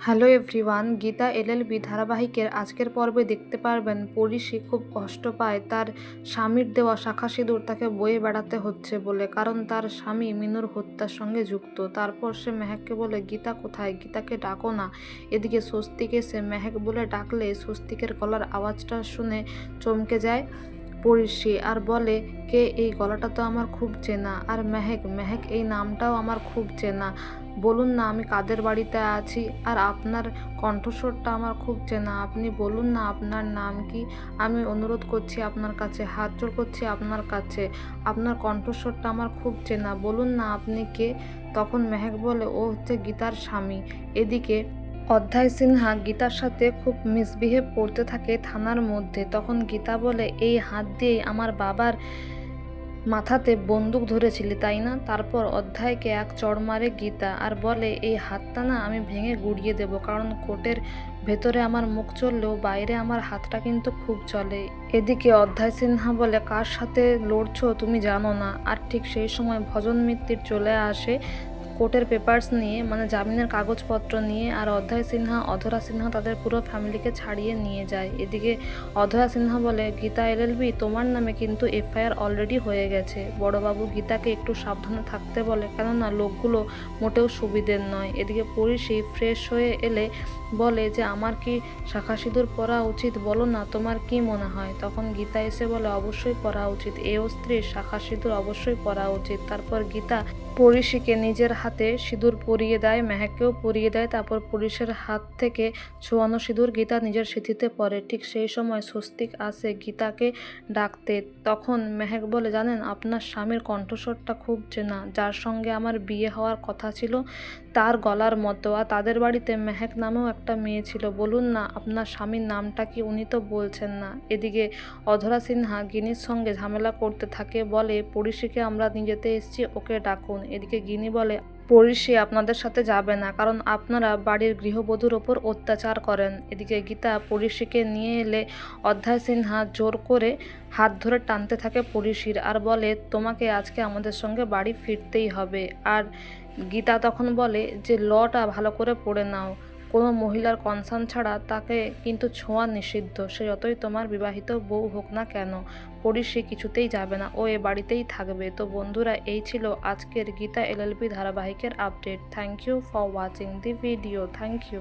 Hello everyone, Gita LLB ধারাবাহিকের আজকের পর্বে দেখতে পারবেন পরিশি খুব কষ্ট পায় তার স্বামীর দেওয়া শাঁখা সিঁদুর তাকে বয়ে বেড়াতে হচ্ছে বলে, কারণ তার স্বামী মিনুর হত্যার সঙ্গে যুক্ত। তারপর সে মেহেককে বলে, গীতা কোথায়, গীতাকে ডাকো না। এদিকে স্বস্তিক এসে মেহেক বলে ডাকলে স্বস্তিকের গলার আওয়াজটা শুনে চমকে যায় পরিশি আর বলে, কে এই গলাটা তো আমার খুব চেনা। আর মেহেক মেহেক এই নামটাও আমার খুব চেনা। বলুন না আমি কাদের বাড়িতে আছি। আর আপনার কণ্ঠস্বরটা আমার খুব চেনা। আপনি বলুন না আপনার নাম কি। আমি অনুরোধ করছি আপনার কাছে, হাত জোড় করছি আপনার কাছে। আপনার কণ্ঠস্বরটা আমার খুব চেনা, বলুন না আপনি কে। তখন মেহেক বলে, ও হচ্ছে গীতার স্বামী। এদিকে অধ্যায় সিনহা গীতার সাথে খুব মিসবিহেভ করতে থাকে থানার মধ্যে। তখন গীতা বলে, এই হাত দিয়েই আমার বাবার মাথাতে বন্দুক ধরেছিলি তাই না। তারপর অধ্যায়কে এক চড় মারে গীতা আর বলে, এই হাতটা না আমি ভেঙে গুড়িয়ে দেব, কারণ কোর্টের ভেতরে আমার মুখ চললেও বাইরে আমার হাতটা কিন্তু খুব চলে। এদিকে অধ্যায় সিনহা বলে, কার সাথে লড়ছো তুমি জানো না। আর ঠিক সেই সময় ভজন মিত্তির চলে আসে কোর্টের পেপারস নিয়ে, মানে জামিনের কাগজপত্র নিয়ে। আর অধ্যায় সিনহা, অধরা সিনহা তাদের পুরো ফ্যামিলিকে ছাড়িয়ে নিয়ে যায়। এদিকে অধরা সিনহা বলে, গীতা এলএলবি তোমার নামে কিন্তু এফআইআর অলরেডি হয়ে গেছে। বড়বাবু গীতাকে একটু সাবধানে থাকতে বলে, কেননা লোকগুলো মোটেও সুবিধের নয়। এদিকে পরিশি ফ্রেশ হয়ে এলে বলে যে, আমার কি শাঁখা সিঁদুর পরা উচিত, বলো না তোমার কি মনে হয়। তখন গীতা এসে বলে, অবশ্যই পরা উচিত, এও স্ত্রীর শাঁখা সিঁদুর অবশ্যই পরা উচিত। তারপর গীতা পরিশিকে নিজের হাতে সিঁদুর পরিয়ে দেয়, মেহেককেও পরিয়ে দেয়। তারপর পরিশের হাত থেকে ছোঁয়ানো সিঁদুর গীতা নিজের সিঁথিতে পরে। ঠিক সেই সময় স্বস্তিক আসে গীতাকে ডাকতে। তখন মেহেক বলে, জানেন আপনার স্বামীর কণ্ঠস্বরটা খুব চেনা, যার সঙ্গে আমার বিয়ে হওয়ার কথা ছিল তার গলার মতো। আর তাদের বাড়িতে মেহেক নামেও একটা মেয়ে ছিল। বলুন না আপনার স্বামীর নামটা কি, উনি তো বলছেন না। এদিকে অধরা সিনহা গিনির সঙ্গে ঝামেলা করতে থাকে, বলে পরিশিকে আমরা নিয়ে যেতে এসেছি, ওকে ডাকুন। এদিকে গিনি বলে, পরিশি আপনাদের সাথে যাবে না, কারণ আপনারা বাড়ির গৃহবধূর ওপর অত্যাচার করেন। এদিকে গীতা পরিশিকে নিয়ে এলে অধ্যায় সিনহা জোর করে হাত ধরে টানতে থাকে পরিশির আর বলে, তোমাকে আজকে আমাদের সঙ্গে বাড়ি ফিরতেই হবে। আর গীতা তখন বলে যে, লটা ভালো করে পড়ে নাও, কোনো মহিলার কনসার্ন ছাড়া তাকে কিন্তু ছোঁয়া নিষিদ্ধ, সে যতই তোমার বিবাহিত বউ হোক না কেন। পরিশি কিছুতেই যাবে না, ও এ বাড়িতেই থাকবে। তো বন্ধুরা, এই ছিল আজকের গীতা এলএলবি ধারাবাহিকের update. Thank you for watching the video. Thank you.